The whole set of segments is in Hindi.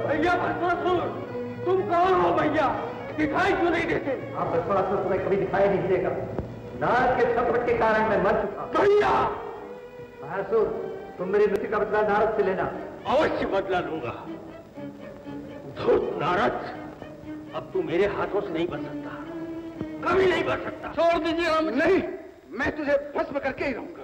भैया भस्मासुर, तुम कौन हो भैया? दिखाई क्यों नहीं देते? आप भस्मासुर तुम्हें कभी दिखाई नहीं देगा। नारद के संकट के कारण मैं मर चुका। भैया भस्मासुर, तुम मेरी मृत्यु का बदला नारद से लेना। अवश्य बदला लूंगा। धूर्त नारद, अब तू मेरे हाथों से नहीं बच सकता, कभी नहीं बच सकता। छोड़ दीजिए हम। नहीं, मैं तुझे भस्म करके ही रहूंगा।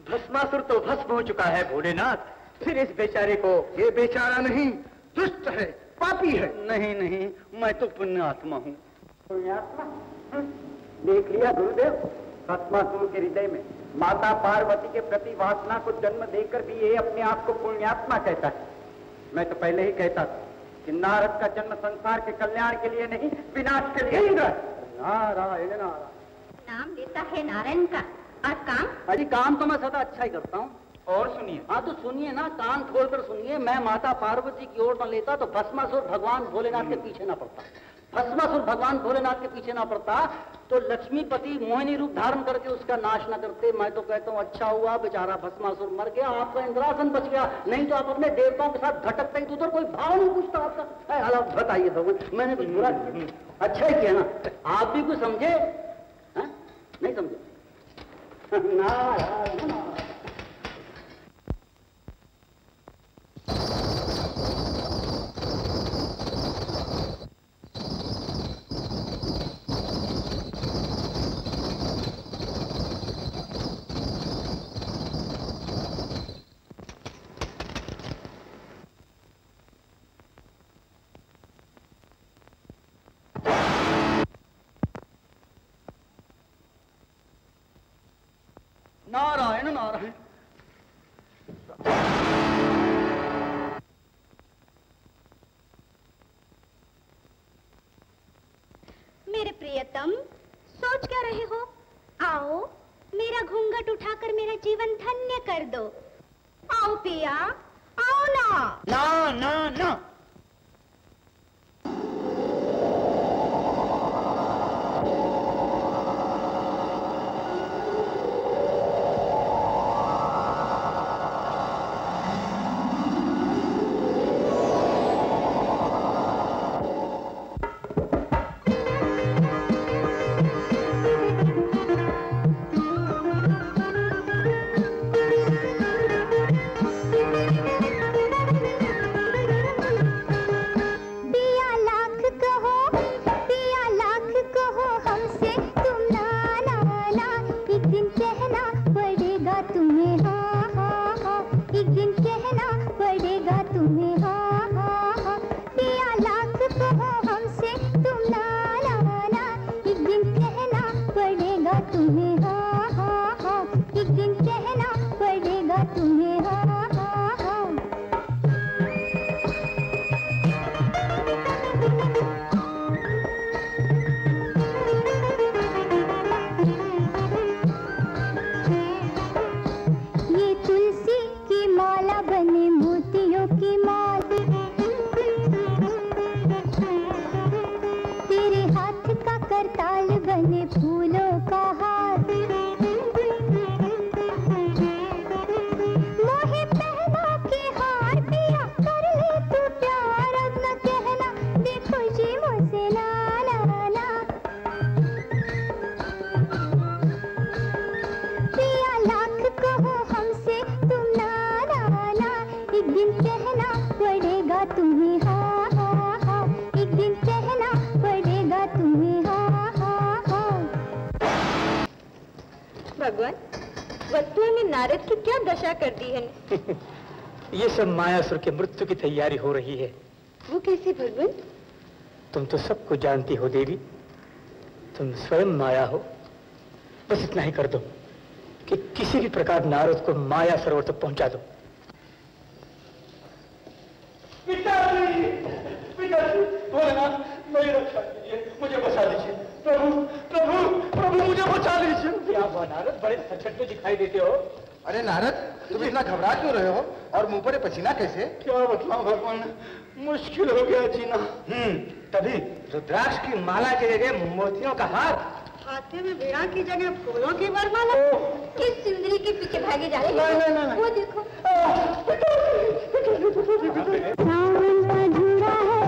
भस्मासुर तो भस्म हो चुका है भोलेनाथ, फिर इस बेचारे को। ये बेचारा नहीं, दुष्ट है, पापी है। नहीं नहीं, मैं तो पुण्यात्मा हूँ। पुण्यात्मा? देख लिया गुरुदेव, भस्मासुर के हृदय में माता पार्वती के प्रति वासना को जन्म देकर भी ये अपने आप को पुण्यात्मा कहता है। मैं तो पहले ही कहता था कि नारद का जन्म संसार के कल्याण के लिए नहीं, विनाश के लिए। नारायण नारायण। नाम लेता है नारायण का, और काम? अरे काम तो मैं सदा अच्छा ही करता हूँ। और सुनिए। हाँ तो सुनिए ना, कान खोलकर सुनिए। मैं माता पार्वती की ओर न लेता तो भस्मासुर भगवान भोलेनाथ के पीछे ना पड़ता। भस्मासुर भगवान भोलेनाथ के पीछे ना पड़ता तो लक्ष्मीपति मोहिनी रूप धारण करके उसका नाश न करते। मैं तो कहता हूँ अच्छा हुआ बेचारा भस्मासुर मर गया, आपका इंद्रासन बच गया। नहीं तो आप अपने देवताओं के साथ भटकते ही, उधर कोई भाव नहीं पूछता आपका। हालात बताइए भगवान, मैंने कुछ बुरा किया? अच्छा ही किया ना। आप भी कुछ समझे? हा? नहीं समझे? नारायण नारायण। नारायण नारायण। मेरे प्रियतम, सोच क्या रहे हो? आओ, मेरा घूंघट उठाकर मेरा जीवन धन्य कर दो। आओ पिया, आओ ना। ना ना ना। भगवान, वस्तुओं ने नारद की क्या दशा कर दी है? ये सब मायासुर के मृत्यु की तैयारी हो रही है। वो कैसे भगवान? तुम तो सबको जानती हो देवी, तुम स्वयं माया हो। बस इतना ही कर दो कि किसी भी प्रकार नारद को माया सरोवर तक पहुंचा दो। पिताजी, पिताजी, भोलेनाथ, मेरी रक्षा कीजिए, मुझे बचा लीजिए। प्रभु, प्रभु, प्रभु, मुझे बचा लीजिए। क्या हुआ नारद, बड़े सचेत दिखाई देते हो? अरे नारद, तुम इतना घबरा क्यों रहे हो? और मुंह पर पसीना कैसे? क्या बताऊं भगवान, मुश्किल हो गया जीना। तभी रुद्राक्ष की माला के जगह मोतियों का हार हाथे में वीणा की जगह फूलों की वरमाला किस सुंदरी के पीछे भागे जा रहे हैं? नहीं। वो देखो। सावन का झूरा है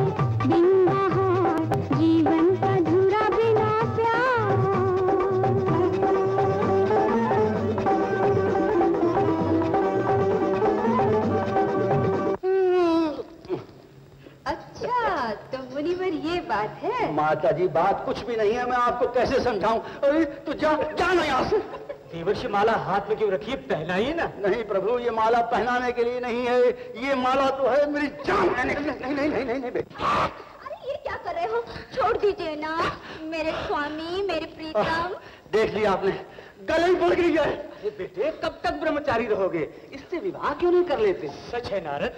बिन बहार, जीवन का झूरा बिना प्यार। अच्छा तो मुनिवर ये बात है। माता जी बात कुछ भी नहीं है, मैं आपको कैसे समझाऊं? अरे तो जाना यहाँ से। देवर्षि माला हाथ में क्यों रखी है? पहनाइए ना। नहीं प्रभु, ये माला पहनाने के लिए नहीं है, ये माला तो है मेरी जान। नहीं बेटा। अरे ये क्या कर रहे हो? छोड़ दीजिए ना मेरे स्वामी, मेरे प्रीतम। देख लिया आपने, गले ही पड़ गई है। अरे बेटे कब तक ब्रह्मचारी रहोगे? इससे विवाह क्यों नहीं कर लेते? सच है नारद?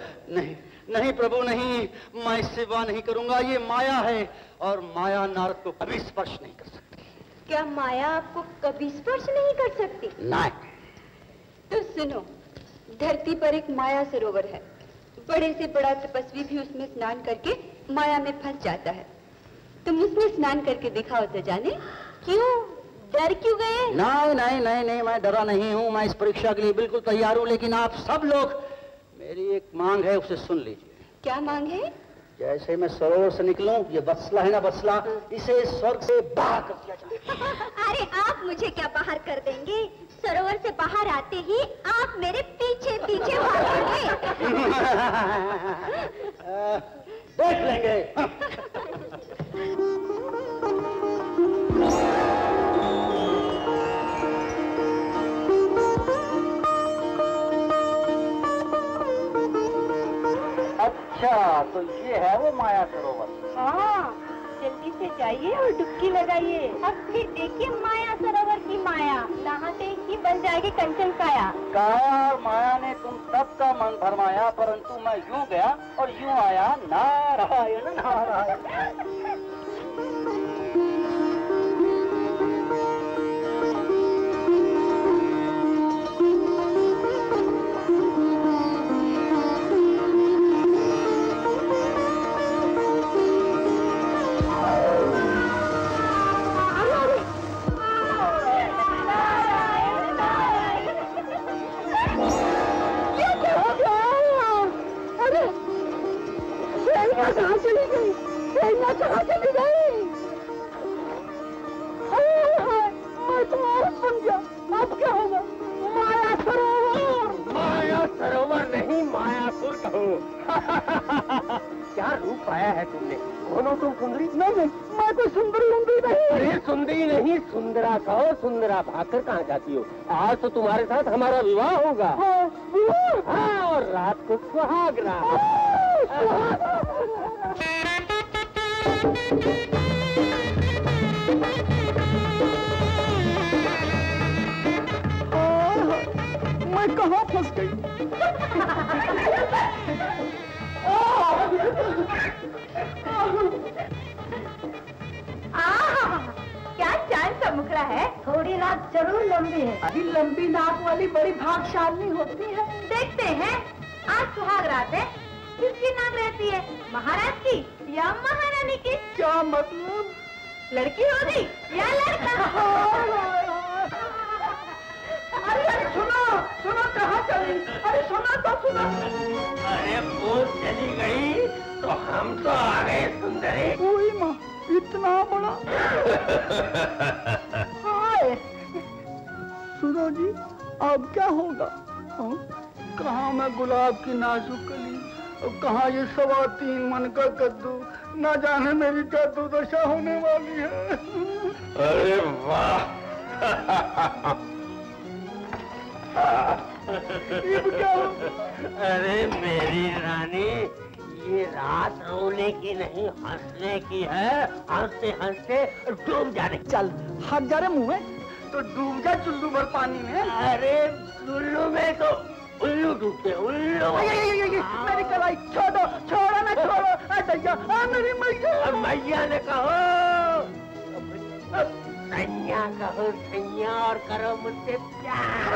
नहीं प्रभु नहीं, मैं इससे विवाह नहीं करूंगा। ये माया है और माया नारद को कभी स्पर्श नहीं कर सकती। क्या माया आपको कभी स्पर्श नहीं कर सकती? नहीं। तो सुनो, धरती पर एक माया सरोवर है। बड़े से बड़ा तपस्वी भी उसमें स्नान करके माया में फंस जाता है। तुम उसमें स्नान करके दिखाओ तो जाने। क्यों डर क्यों गए? नहीं, मैं डरा नहीं हूँ। मैं इस परीक्षा के लिए बिल्कुल तैयार हूँ, लेकिन आप सब लोग मेरी एक मांग है, उसे सुन लीजिए। क्या मांग है? जैसे मैं सरोवर से निकलूं, ये बसला है ना बसला, इसे स्वर्ग से बाहर कर दिया जाए। अरे आप मुझे क्या बाहर कर देंगे? सरोवर से बाहर आते ही आप मेरे पीछे पीछे भागेंगे। देख लेंगे। अच्छा तो ये है वो माया सरोवर। हाँ, जल्दी से जाइए और डुबकी लगाइए। अब फिर देखिए माया सरोवर की माया, नहाते ही बन जाएगी कंचन काया। काया और माया ने तुम सबका मन भरमाया, परंतु मैं यूं गया और यूं आया। नारायण नारायण। क्या रूप पाया है तुमने? कौन हो तुम? सुंदरी? नहीं, मैं कोई सुंदरी नहीं। अरे सुंदरी नहीं, सुंदरा कहो। सुंदरा भागकर कहाँ जाती हो? आज तो तुम्हारे साथ हमारा विवाह होगा। हाँ, और रात को सुहाग रात। मैं कहाँ फंस गई? क्या चांद सा मुखड़ा है। थोड़ी रात जरूर लंबी है। अभी लंबी नाक वाली बड़ी भाग्यशाली होती है। देखते हैं आज सुहाग रात है, किसकी नाक रहती है? महाराज की या महारानी की? क्या मतलब? लड़की होगी या लड़का? अरे सुनो कहाँ चली? अरे सुनो तो सुनो। अरे वो चली गई तो हम तो आ गए सुंदरी। कोई माँ इतना बड़ा। हाय सुनो जी, अब क्या होगा? कहाँ मैं गुलाब की नाजुक कली और कहाँ ये 3.25 मन का कद्दू। न जाने मेरी क्या दुर्दशा होने वाली है। अरे वाह। ये क्या? अरे मेरी रानी, ये रात रोने की नहीं हंसने की है। हंसते हंसते डूब जाने। चल हट जा रे मुँह में, तो डूब जा चुल्लू भर पानी में। अरे चुल्लू में तो उल्लू डूबते, उल्लू। मेरी कलाई छोड़ो ना छोड़ो। दैया मेरी मैया। मैया ने कहो सैया, कहो सैया और करो मुझसे प्यार।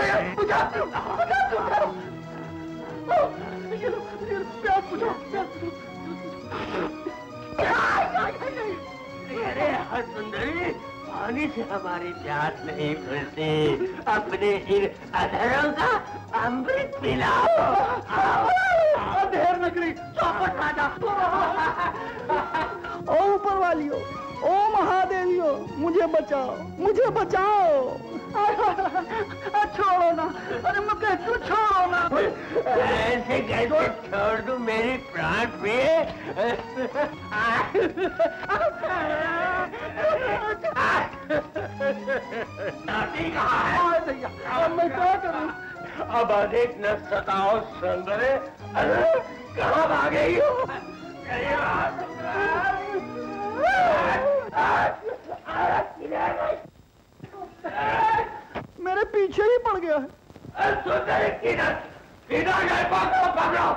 अरे सुंदरी पानी से हमारी प्यास नहीं खुलती, अपने इन अधरों का अमृत पिलाओ। देर नगरी चौपट राजा। ओ ऊपर वालियो, ओ महादेवियो, मुझे बचाओ, मुझे बचाओ। छोड़ो ना, अरे मैं कहती हूँ छोड़ो ना। ऐसे कैसे छोड़ दूं मेरी प्राण पे? नाती कहाँ है? अब मैं क्या करूँ? अब अधिक न सताओ संगरे, कहाँ भागे हो? मेरे पीछे ही पड़ गया है। किधर गए? पकड़ो पकड़ो।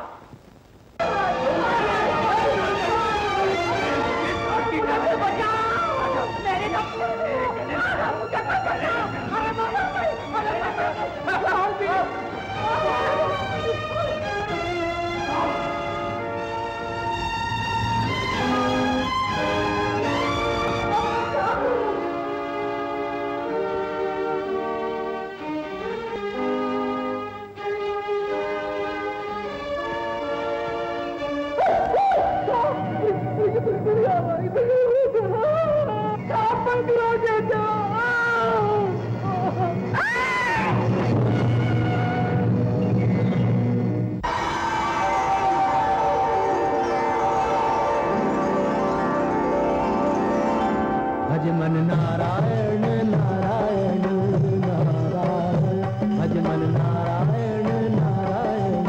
भजमन नारायण नारायण नारायण, भजमन नारायण नारायण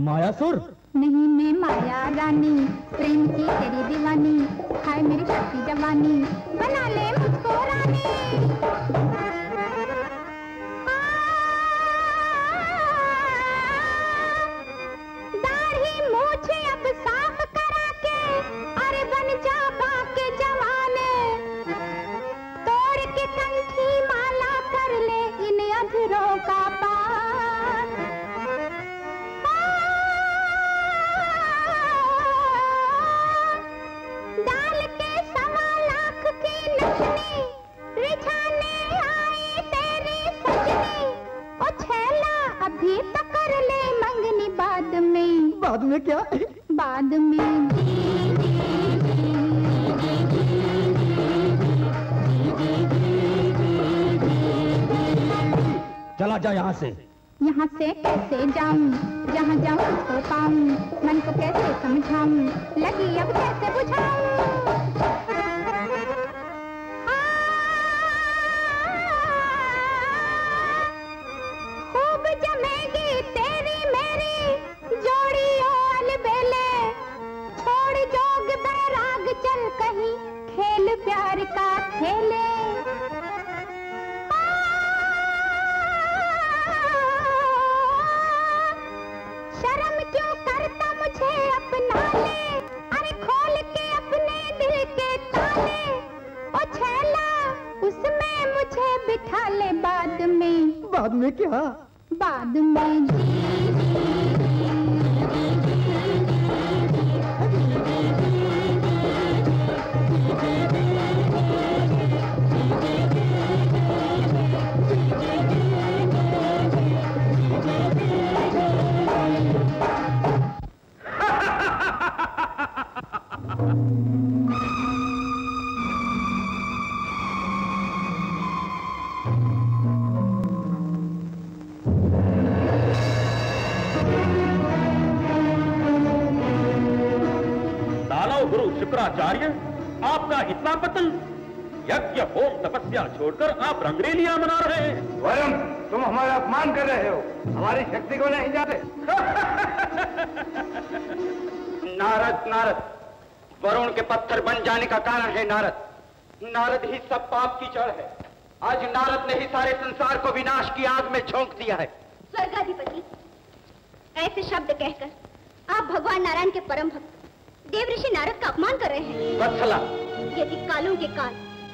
मायासुर? नहीं, मैं माया रानी, प्रेम की तेरी दीवानी, हाय मेरी शक्ति जवानी, बना ले मुझको रानी। दाढ़ी मूछे अब साफ करा के, अरे बन जा बाके जवाने, तोड़ के कंठी माला कर ले इन अधरों का पार। डाल के 1.25 लाख की नथनी, रिझाने आई तेरी सजनी, ओ छैला अभी तो कर ले मंगनी बाद में। बाद में क्या? बाद में जी जी जी जी जा यहाँ से। यहाँ से कैसे जाऊं, जहाँ जाऊं तो पाऊं, मन को कैसे समझाऊं, लगी अब कैसे बुझाऊं। खूब जमेगी तेरी मेरी जोड़ी ओ अलबेले, छोड़ जोग बैराग चल कहीं खेल प्यार का खेले। शर्म क्यों करता मुझे अपना ले, अरे खोल के अपने दिल के ताले। ओ छैला उसमें मुझे बिठा ले बाद में। बाद में क्या? बाद में शुक्राचार्य, आपका इतना पतन, यज्ञ होम तपस्या छोड़कर आप रंगरेलियां मना रहे हैं। वरुण, तुम हमारा अपमान कर रहे हो, हमारी शक्ति को नहीं जाते। नारद नारद, वरुण के पत्थर बन जाने का कारण है नारद। नारद ही सब पाप की जड़ है। आज नारद ने ही सारे संसार को विनाश की आग में झोंक दिया है। स्वर्गाधिपति, ऐसे शब्द कहकर आप भगवान नारायण के परम भक्त देव ऋषि नारद का अपमान कर रहे हैं। वत्सला, यदि कालों के काल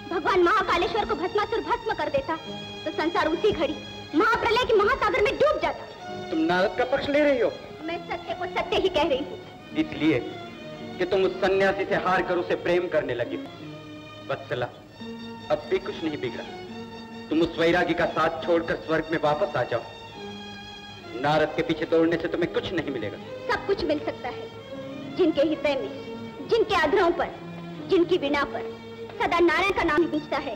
भगवान महाकालेश्वर को भस्मासुर भस्म कर देता तो संसार उसी घड़ी महाप्रलय के महासागर में डूब जाता। तुम नारद का पक्ष ले रही हो? मैं सत्य को सत्य ही कह रही हूँ। इसलिए कि तुम उस सन्यासी से हार कर उसे प्रेम करने लगी। वत्सला, अब भी कुछ नहीं बिगड़ा। तुम उस वैरागी का साथ छोड़कर स्वर्ग में वापस आ जाओ। नारद के पीछे दौड़ने से तुम्हें कुछ नहीं मिलेगा। सब कुछ मिल सकता है जिनके हृदय में, जिनके अधरों पर, जिनकी वीणा पर सदा नारायण का नाम गूंजता है।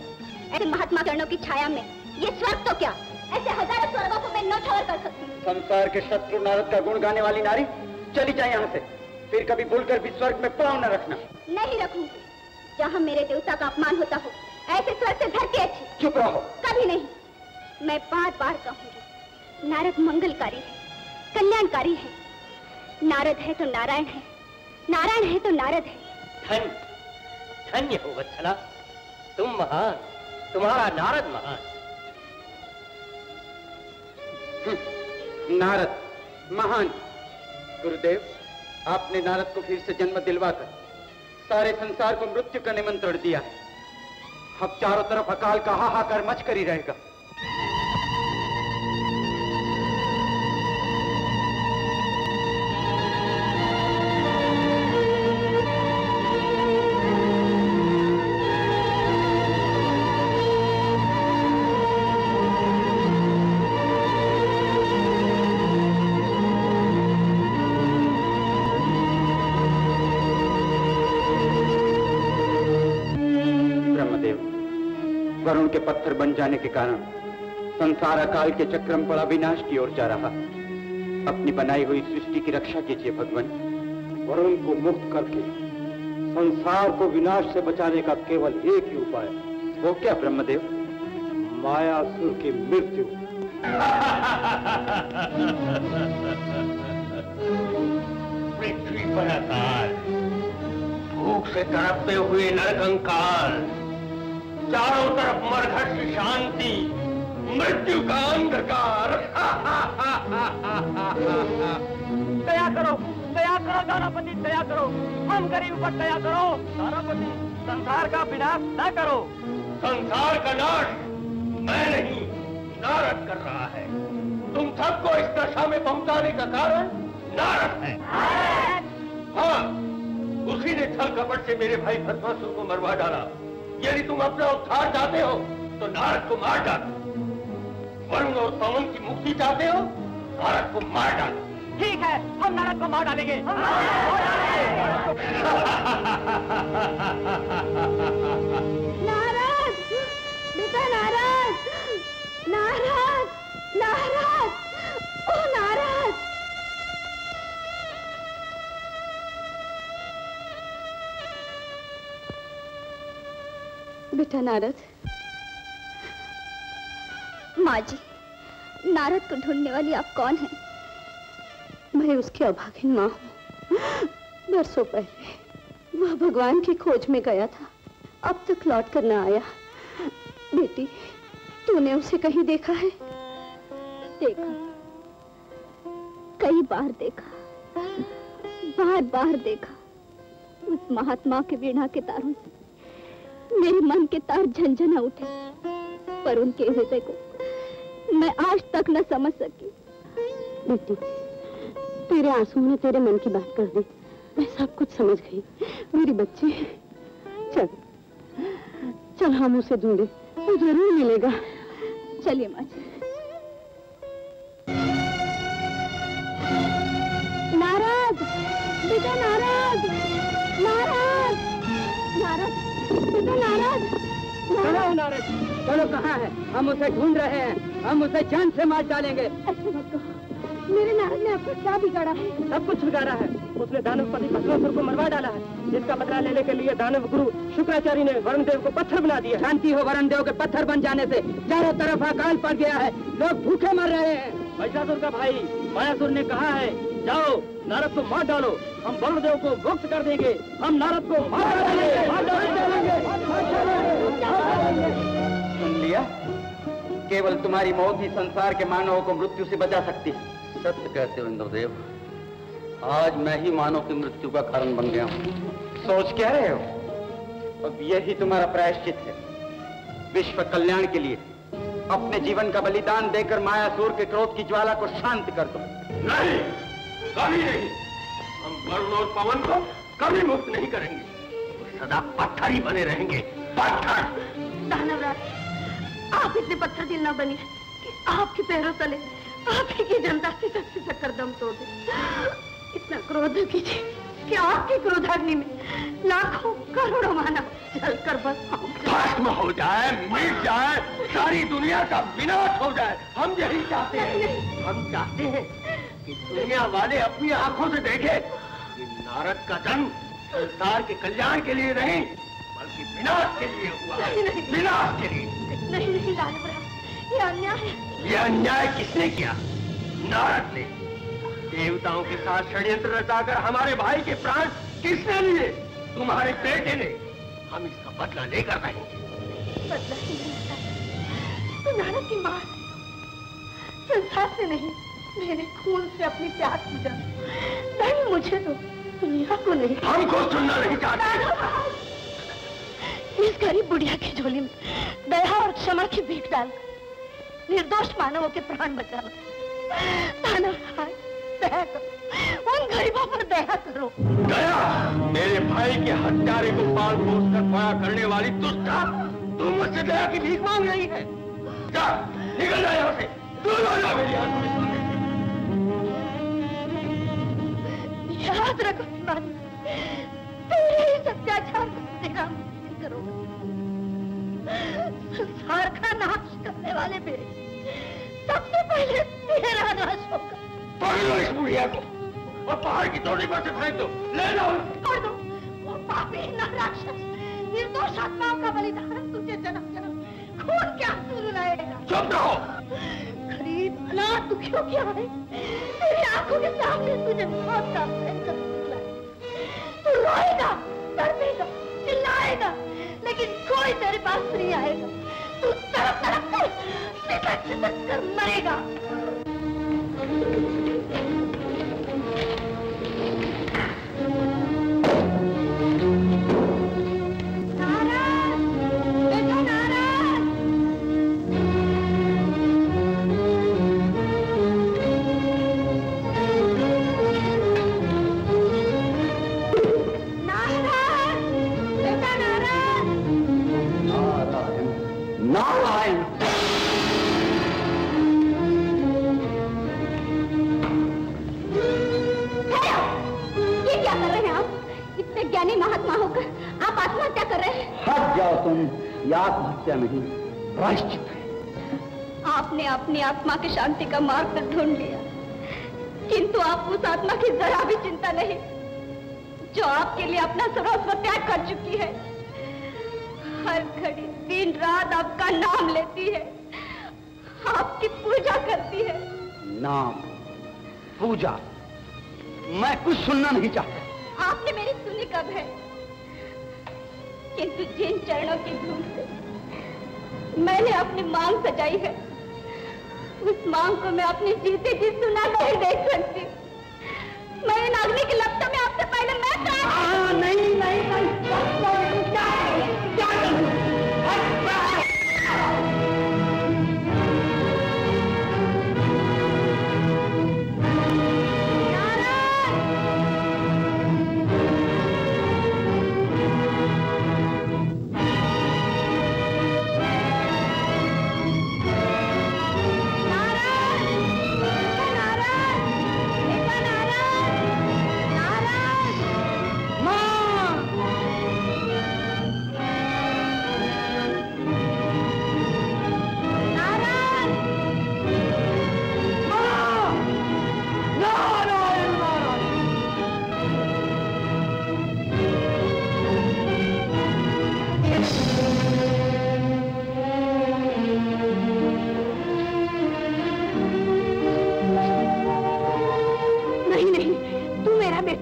ऐसे महात्मा चरणों की छाया में ये स्वर्ग तो क्या, ऐसे हजारों स्वर्गों को मैं नौछावर कर सकती हूँ। संसार के शत्रु नारद का गुण गाने वाली नारी, चली जाए यहाँ से। फिर कभी भूलकर भी स्वर्ग में पांव न रखना। नहीं रखूंगी। जहाँ मेरे देवता का अपमान होता हो ऐसे स्वर्ग से धरती अच्छी। चुप रहो। कभी नहीं। मैं बार बार कहूंगी, नारद मंगलकारी है, कल्याणकारी है। नारद है तो नारायण है, नारायण है तो नारद है। धन्य धन्य हो वत्सला, तुम महान, तुम्हारा नारद महान। नारद महान। गुरुदेव, आपने नारद को फिर से जन्म दिलवाकर सारे संसार को मृत्यु का निमंत्रण दिया है। अब चारों तरफ अकाल का हाहाकार मच कर ही रहेगा। वरुण के पत्थर बन जाने के कारण संसार अकाल के चक्र में पड़ा विनाश की ओर जा रहा। अपनी बनाई हुई सृष्टि की रक्षा कीजिए भगवान। वरुण को मुक्त करके संसार को विनाश से बचाने का केवल एक ही उपाय है। वो क्या ब्रह्मदेव? मायासुर की मृत्यु। पृथ्वी पर अकाल, भूख से तड़पते हुए नरकंकाल, चारों तरफ मरघट शांति, मृत्यु का अंधकार। दया करो दानापति, दया करो, हम गरीब पर दया करो। दानापति, संसार का विनाश न करो। संसार का नाश मैं नहीं, नारद कर रहा है। तुम सबको इस दशा में पहुंचाने का कारण नारद है। हाँ, उसी ने छल कपट से मेरे भाई भस्मासुर को मरवा डाला। यदि तुम अपना उद्धार चाहते हो तो नारद को मार डालो। वरुण और पवन की मुक्ति चाहते हो, नारद को मार डालो। ठीक है, हम नारद को मार डालेंगे। नारद, बेटा नारद, नारद, नारद। बेटा नारद। माँ जी, नारद को ढूंढने वाली आप कौन हैं? मैं उसकी अभागिन माँ हूँ। बरसों पहले वह भगवान की खोज में गया था, अब तक लौट कर न आया। बेटी, तूने उसे कहीं देखा है? देखा, कई बार देखा, बार बार देखा। उस महात्मा के वीणा के तारों से मेरे मन के तार झंझना उठे, पर उनके हृदय को मैं आज तक न समझ सकी। बेटी, तेरे आंसुओं ने तेरे मन की बात कर दी। मैं सब कुछ समझ गई। मेरी बच्ची, चल चल हम उसे ढूंढे, वो जरूर मिलेगा। चलिए माँ जी। नारद, बेटा नारद, नारद, नारद, बेटा नारद। चलो नारद, चलो, कहाँ है? हम उसे ढूंढ रहे हैं, हम उसे जान से मार डालेंगे। ऐसे मत कहो, मेरे नारद ने आपको क्या बिगाड़ा है? सब कुछ बिगाड़ा है। उसने दानवपति भस्मासुर को मरवा डाला है, जिसका बदला लेने के लिए दानव गुरु शुक्राचार्य ने वरुण देव को पत्थर बना दिया। शांति हो, वरुण देव के पत्थर बन जाने से चारों तरफ अकाल पड़ गया है, लोग भूखे मर रहे हैं। महिषासुर का भाई मायासुर ने कहा है, जाओ नारद को मार डालो, हम वरुण देव को मुक्त कर देंगे। हम नारद को मार डालेंगे। सुन लिया, केवल तुम्हारी मौत ही संसार के मानवों को मृत्यु से बचा सकती है। सत्य कहते हो इंद्रदेव, आज मैं ही मानव की मृत्यु का कारण बन गया हूँ। सोच क्या रहे हो? अब यही तुम्हारा प्रायश्चित है। विश्व कल्याण के लिए अपने जीवन का बलिदान देकर मायासुर के क्रोध की ज्वाला को शांत कर दो। नहीं, कभी नहीं। हम वरुण और पवन को कभी मुक्त नहीं करेंगे, वो सदा पत्थर ही बने रहेंगे, पत्थर। दानवराज, आप इतने पत्थर दिल न बनिए कि आपके पैरों तले आप ही की जनता सिसक कर दम तोड़ दे। इतना क्रोध न कीजिए कि आपकी क्रोधाग्नि में लाखों करोड़ों मानव जलकर भस्म हो जाए, मिट जाए, सारी दुनिया का विनाश हो जाए। हम यही चाहते हैं। हम चाहते हैं कि दुनिया वाले अपनी आंखों से देखें कि नारद का जन्म संसार के कल्याण के लिए नहीं, बल्कि विनाश के लिए हुआ है। विनाश के लिए नहीं दानवराज, ये अन्याय है। ये अन्याय किसने किया? नारद ने। देवताओं के साथ षड्यंत्र रचाकर हमारे भाई के प्राण किसने लिए? तुम्हारे बेटे ने। हम इसका बदला लेकर रहेंगे। बदला ही नहीं तो नारद की मां संसार से नहीं, मेरे खून से अपनी प्यास बुझा। नहीं, मुझे तो दुनिया को नहीं। हमको सुनना नहीं चाहते। इस गरीब बुढ़िया की झोली में दया और क्षमा की भीख डाल निर्दोष मानवों के प्राण बचा लो। दया करो, उन गरीबों पर दया करो। दया? मेरे भाई के हत्यारे को पाल पोस कर बड़ा करने वाली दुष्टा, तुम मुझसे दया की भीख मांग रही है? जा, निकल जा यहाँ से। दूर हो जा मेरी आंखों में सामने से। याद रखो तेरे इस अत्याचार को तेरा करोगा। संसार का नाश करने वाले मेरे सबसे पहले तेरा नाश होगा। पकड़ लो इस बुढ़िया को और पहाड़ की चोटी पर से फेंक दो। ले जाओ। छोड़ दो। वो पापी राक्षस निर्दोष आत्माओं का बलिदान तुझे जन्म जन्म खून क्या आंसू रुलाएगा। चुप रहो। गरीब अनाथ दुखियों की आए तेरी आंखों के सामने तुझे मौत का भयंकर निकला। तू रोएगा, तड़पेगा, चिल्लाएगा, लेकिन कोई तेरे पास नहीं आएगा। तू तड़प तड़प कर सिसक कर मरेगा। नाराज, बेटा नाराज। नाराज, बेटा नाराज। नारायण। ये क्या कर रहे हैं आप? इतने ज्ञानी महात्मा होकर आप आत्महत्या कर रहे हैं। हट जाओ तुम, ये आत्महत्या नहीं, प्रायश्चित है। आपने अपनी आत्मा की शांति का मार्ग तक ढूंढ लिया, किंतु आप उस आत्मा की जरा भी चिंता नहीं जो आपके लिए अपना सर्वस्व त्याग कर चुकी है। हर घड़ी दिन रात आपका नाम लेती है, आपकी पूजा करती है। नाम, पूजा, मैं कुछ सुनना नहीं चाहता। आपने मेरी सुनी कब है? किंतु जिन चरणों की धूल से मैंने अपनी मांग सजाई है, उस मांग को मैं अपनी जीते जी सुना नहीं देख सकती। मैं इन अग्नि की लपटों में आपसे पहले मैं नहीं नहीं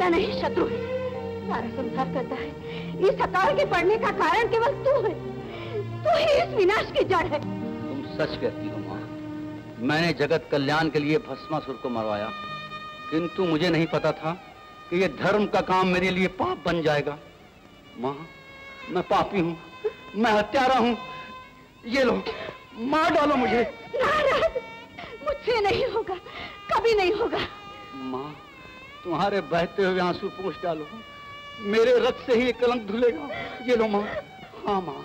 नहीं, शत्रु है। सारा संसार कहता है इस अकाल के पड़ने का कारण केवल तू है। तू ही इस विनाश की जड़ है। तुम सच कहती हो माँ। मैंने जगत कल्याण के लिए भस्मासुर को मरवाया, किंतु मुझे नहीं पता था कि ये धर्म का काम मेरे लिए पाप बन जाएगा। माँ, मैं पापी हूँ, मैं हत्यारा हूँ। ये लो, मार डालो मुझे। नारद, मुझसे नहीं होगा, कभी नहीं होगा। माँ, तुम्हारे बहते हुए आंसू पोंछ डालो, मेरे रक्त से ही ये कलंक धुलेगा। ये लो माँ। हाँ माँ,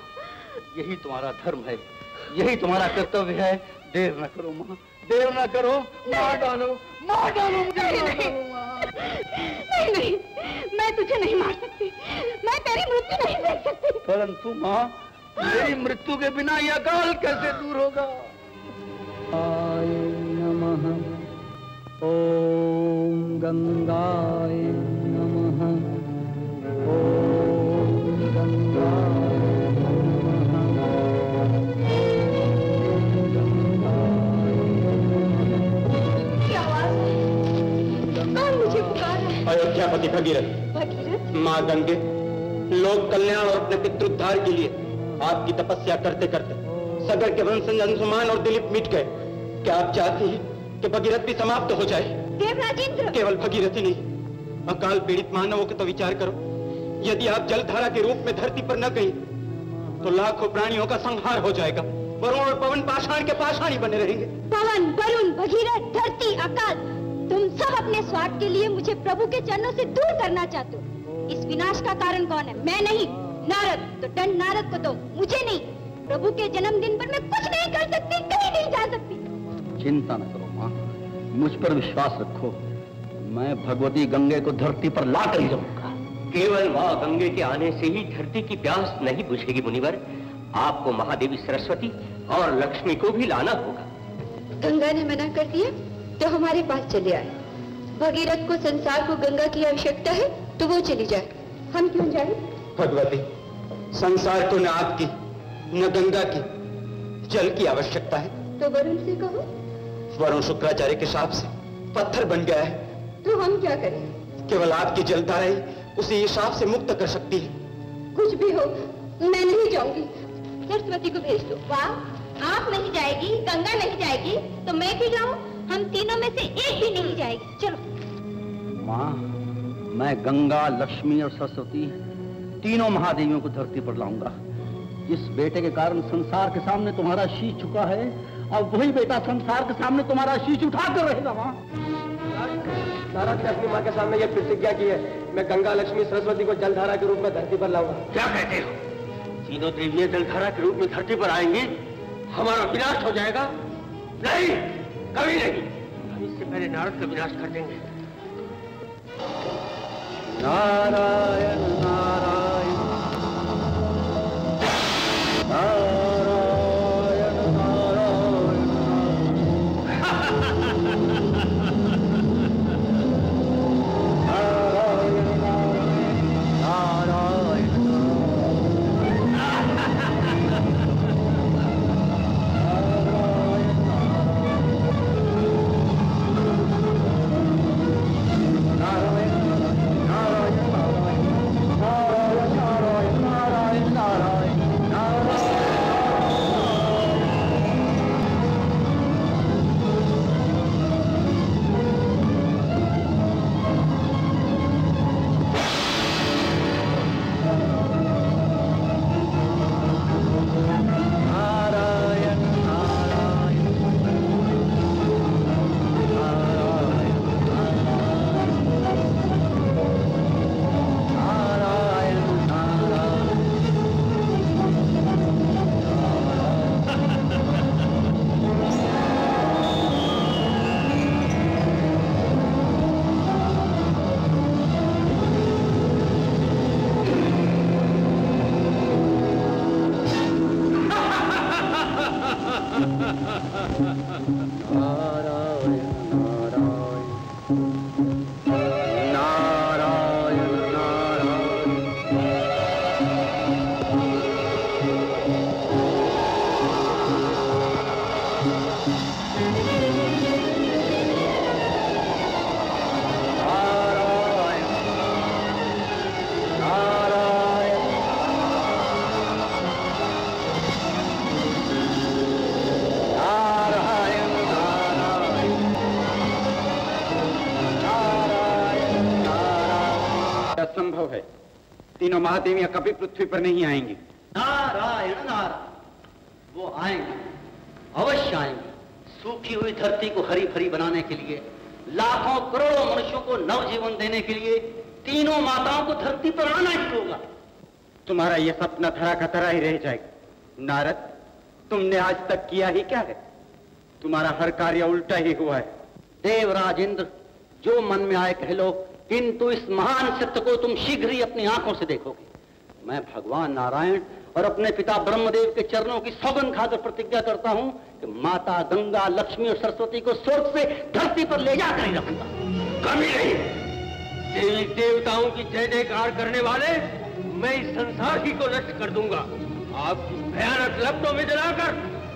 यही तुम्हारा धर्म है, यही तुम्हारा कर्तव्य है। देर न करो माँ, देर न करो, मार डालो मुझे। नहीं नहीं, मैं तुझे नहीं मार सकती, मैं तेरी मृत्यु नहीं देख सकती। परंतु माँ, मेरी मृत्यु के बिना यह अकाल कैसे दूर होगा? आय नमः, ओम गंगाय नमः, ओम गंगाय नमः, क्या आवाज है? कौन मुझे पुकार रहा है? अयोध्यापति भगीरथ। भगीरथ? माँ गंगे, लोक कल्याण और अपने पितृद्धार के लिए आपकी तपस्या करते करते सगर के वंशज अंशुमान और दिलीप मिट गए। क्या आप चाहती हैं कि भगीरथ भी समाप्त हो जाए? देवराजेंद्र! केवल भगीरथ ही नहीं, अकाल पीड़ित मानवों के तो विचार करो। यदि आप जलधारा के रूप में धरती पर न गई तो लाखों प्राणियों का संहार हो जाएगा। वरुण और पवन पाषाण के पाषाण ही बने रहेंगे। पवन, वरुण, भगीरथ, धरती, अकाल, तुम सब अपने स्वार्थ के लिए मुझे प्रभु के चरणों से दूर करना चाहते हो। इस विनाश का कारण कौन है? मैं नहीं, नारद। तो दंड नारद को दो, मुझे नहीं। प्रभु के जन्मदिन पर मैं कुछ नहीं कर सकती, कहीं नहीं जा सकती। चिंता न करो माँ, मुझ पर विश्वास रखो। मैं भगवती गंगे को धरती पर ला कर ही रहूंगा। केवल माँ गंगे के आने से ही धरती की प्यास नहीं बुझेगी मुनिवर। आपको महादेवी सरस्वती और लक्ष्मी को भी लाना होगा। गंगा ने मना कर दिया तो हमारे पास चले आए। भगीरथ को संसार को गंगा की आवश्यकता है तो वो चली जाए, हम क्यों जाए? भगवती, संसार को न आपकी न गंगा की, जल की आवश्यकता है। तो वरुण से कहो। वरुण शुक्राचार्य के शाप से पत्थर बन गया है। तो हम क्या करें? केवल आपकी जलधारा ही उसे ये शाप से मुक्त कर सकती है। कुछ भी हो, मैं नहीं जाऊंगी। सरस्वती को भेज दो। वाह, आप नहीं जाएगी, गंगा नहीं जाएगी, तो मैं भी जाऊं? हम तीनों में से एक भी नहीं जाएगी। चलो। माँ, मैं गंगा, लक्ष्मी और सरस्वती तीनों महादेवियों को धरती पर लाऊंगा। जिस बेटे के कारण संसार के सामने तुम्हारा शीश झुका है, अब वही बेटा संसार के सामने तुम्हारा शीश उठा कर रहेगा। माँ, नारद ने अपनी माँ के सामने ये प्रतिज्ञा की है, मैं गंगा, लक्ष्मी, सरस्वती को जलधारा के रूप में धरती पर लाऊंगा। क्या कहते हो? तीनों देवियां जलधारा के रूप में धरती पर आएंगी, हमारा विनाश हो जाएगा? नहीं, कभी नहीं। हम इससे पहले नारद का विनाश कर देंगे। नारायण नारायण नारायण नारायण नारायण नारायण असंभव है, तीनों महादेवियां कभी पृथ्वी पर नहीं आएंगी। नारायण नारायण, वो आएंगे, अवश्य आएंगे। सूखी हुई धरती को हरी भरी बनाने के लिए, लाखों करोड़ों मनुष्यों को नवजीवन देने के लिए तीनों माताओं को धरती पर आना ही होगा। तुम्हारा यह सपना धरा का धरा ही रह जाएगा। नारद, तुमने आज तक किया ही क्या है? तुम्हारा हर कार्य उल्टा ही हुआ है। देवराज इंद्र, जो मन में आए कह लो, किंतु इस महान सत्य को तुम शीघ्र ही अपनी आंखों से देखोगे। मैं भगवान नारायण और अपने पिता ब्रह्मदेव के चरणों की सौगंध खाकर प्रतिज्ञा करता हूं कि माता गंगा, लक्ष्मी और सरस्वती को स्वर्ग से धरती पर ले जाकर ही रखूंगा। कमी नहीं, देवी देवताओं की जय जयकार करने वाले मैं इस संसार ही को नष्ट कर दूंगा। आपकी भयानक लपटों में जलाकर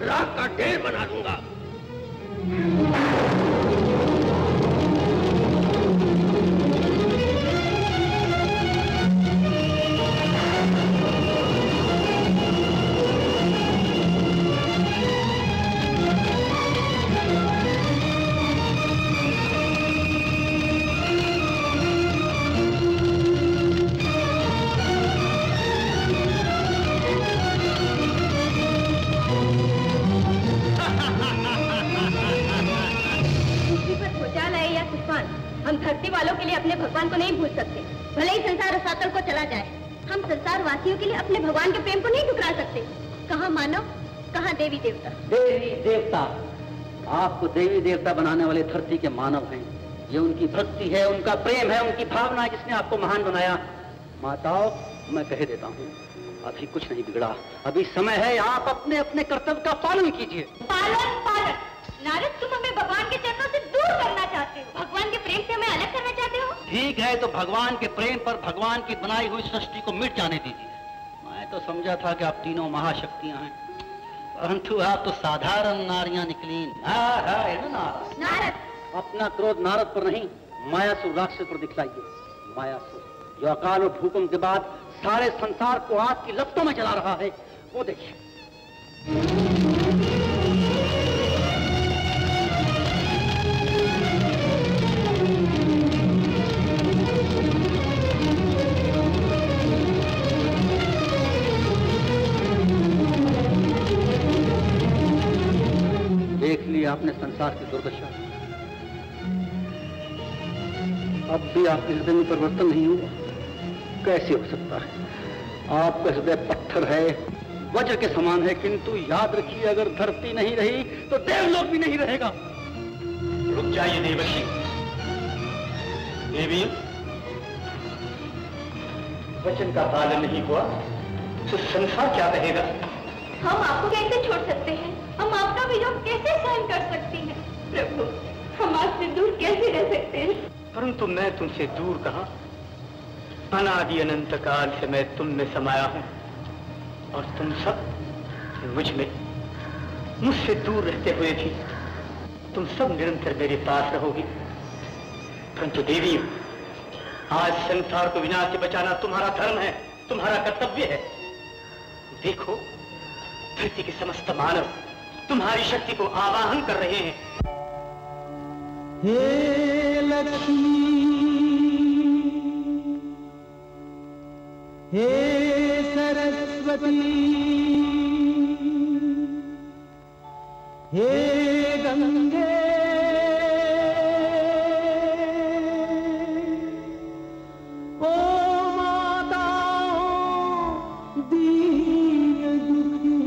राख का ढेर बना दूंगा। हम धरती वालों के लिए अपने भगवान को नहीं भूल सकते, भले ही संसार रसातल को चला जाए। हम संसार वासियों के लिए अपने भगवान के प्रेम को नहीं ठुकरा सकते। कहाँ मानव, कहाँ देवी देवता। देवी देवता, आपको देवी देवता बनाने वाले धरती के मानव हैं। ये उनकी भक्ति है, उनका प्रेम है, उनकी भावना है जिसने आपको महान बनाया। माताओं, मैं कह देता हूँ, अभी कुछ नहीं बिगड़ा, अभी समय है, आप अपने अपने कर्तव्य का पालन कीजिए। पालन पालन, नारद, तुम हमें भगवान के चरणों से दूर करना चाहते हो, भगवान के प्रेम से हमें अलग करना चाहते हो। ठीक है, तो भगवान के प्रेम पर भगवान की बनाई हुई सृष्टि को मिट जाने दीजिए। मैं तो समझा था कि आप तीनों महाशक्तियां हैं, परंतु आप तो साधारण नारियां निकली। नारायण नारायण। नारद, अपना क्रोध नारद पर नहीं, मायासुर राक्षस पर दिखलाइए। मायासुर जो अकाल और भूकंप के बाद सारे संसार को आग की लपटों में जला रहा है, वो देखिए। देख लिया आपने संसार की दुर्दशा, अब भी आपके हृदय में परिवर्तन नहीं हुआ। कैसे हो सकता है? आपका हृदय पत्थर है, वज्र के समान है, किंतु याद रखिए, अगर धरती नहीं रही तो देवलोक भी नहीं रहेगा। रुक जाइए देवर्षि। देवी, वचन का पालन नहीं हुआ तो संसार क्या कहेगा? हम आपको कैसे छोड़ सकते हैं? हम आपका वियोग कैसे सहन कर सकती हैं? प्रभु, हम आपसे दूर कैसे रह सकते हैं? परंतु मैं तुमसे दूर कहाँ, अनादि अनंत काल से मैं तुम में समाया हूं और तुम सब मुझ में, मुझसे दूर रहते हुए भी तुम सब निरंतर मेरे पास रहोगी। परंतु देवी, आज संसार को विनाश से बचाना तुम्हारा धर्म है, तुम्हारा कर्तव्य है। देखो, धरती के समस्त मानव तुम्हारी शक्ति को आवाहन कर रहे हैं। हे लक्ष्मी, हे सरस्वती, हे गंगे, ओ माताओं दीन दुखी,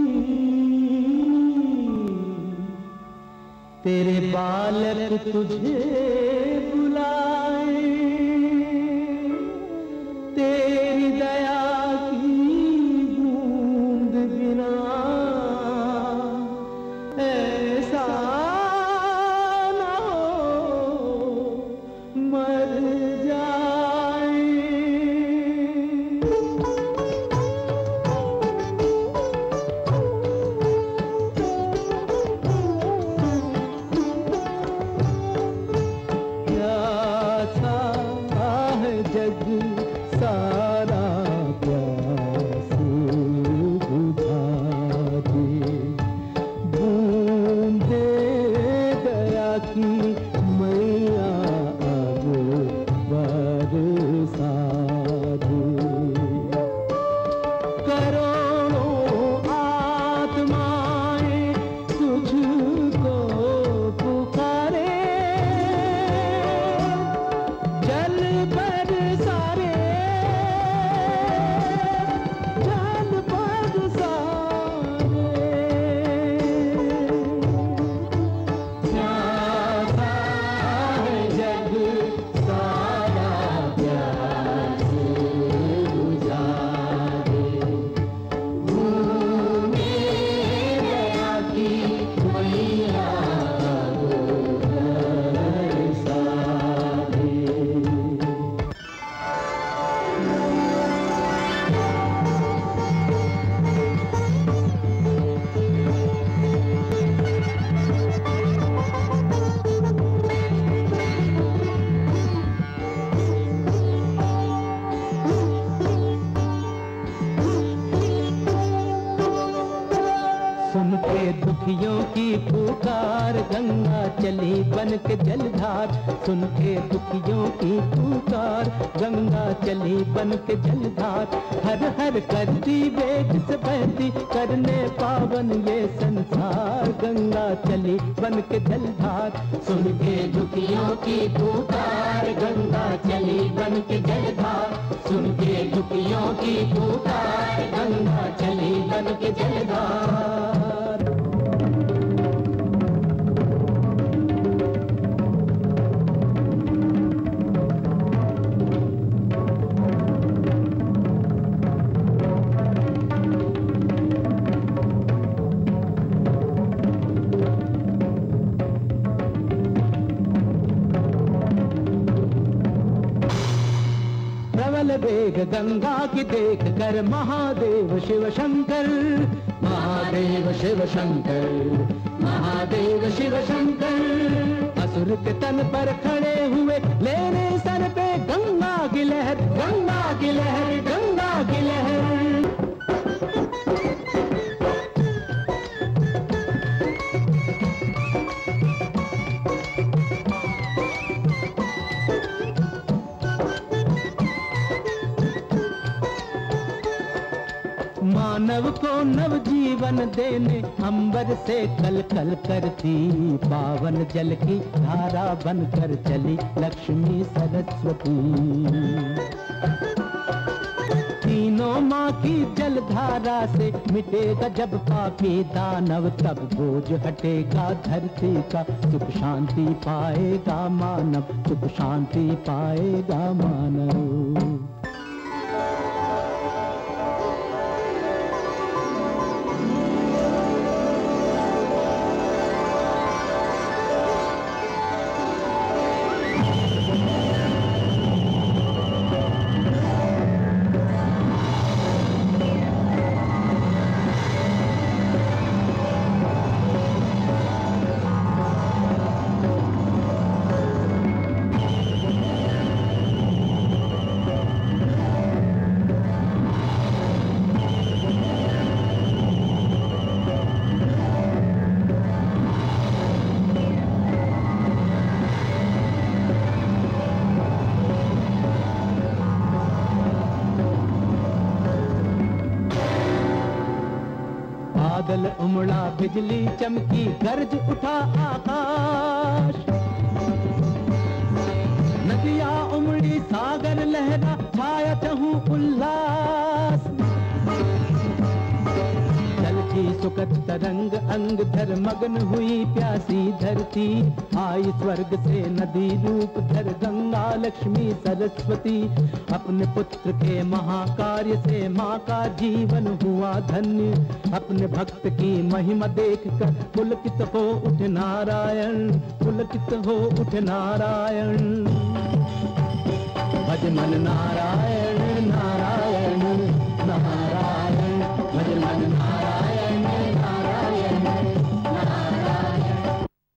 तेरे बालक तुझे बुलाए, तेरी दया की बूंद बिना ऐसा के दुखियों की पुकार, गंगा चली बन के जलधार। सुन के दुखियों की पुकार, गंगा चली बन के जलधार। हर हर करती वेग से बहती, करने पावन ये संसार। गंगा चली बन के जलधार। सुन के दुखियों की पुकार, गंगा चली बन के जलधार। सुन के दुखियों की पुकार, गंगा चली बन के जलधार। वेग गंगा की देख कर महादेव शिव शंकर, महादेव शिव शंकर, महादेव शिव शंकर। असुर के तन पर खड़े हुए, लेने सर पे गंगा की लहर, गंगा की लहर, गंगा की लहर। मानव को नव जीवन देने अंबर से कल कल करती, पावन जल की धारा बनकर चली लक्ष्मी सरस्वती। तीनों माँ की जल धारा से मिटेगा जब पापी दानव, तब बोझ हटेगा धरती का, सुख शांति पाएगा मानव, सुख शांति पाएगा मानव। बादल उमड़ा, बिजली चमकी, गरज उठा आकाश। नदियाँ उमड़ी, सागर लहरा, छाया चहु उल्लास। जल की सुखद तरंग अंग धर, मगन हुई प्यासी धरती। आई स्वर्ग से नदी रूप धर, गंगा लक्ष्मी सरस्वती। अपने पुत्र के महाकार्य से माँ का जीवन हुआ धन्य। अपने भक्त की महिमा देखकर पुलकित हो उठ नारायण, पुलकित हो उठ नारायण। भज मन नारायण,